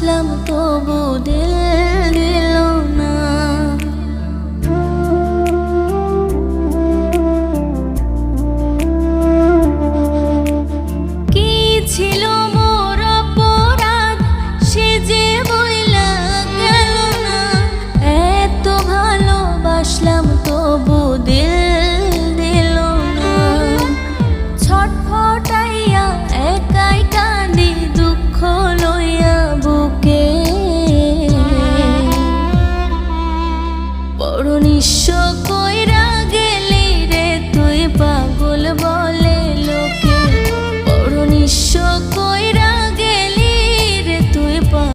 বাসলাম তবু দিল দিল না। কি ছিল মোর অপরাধ সে যে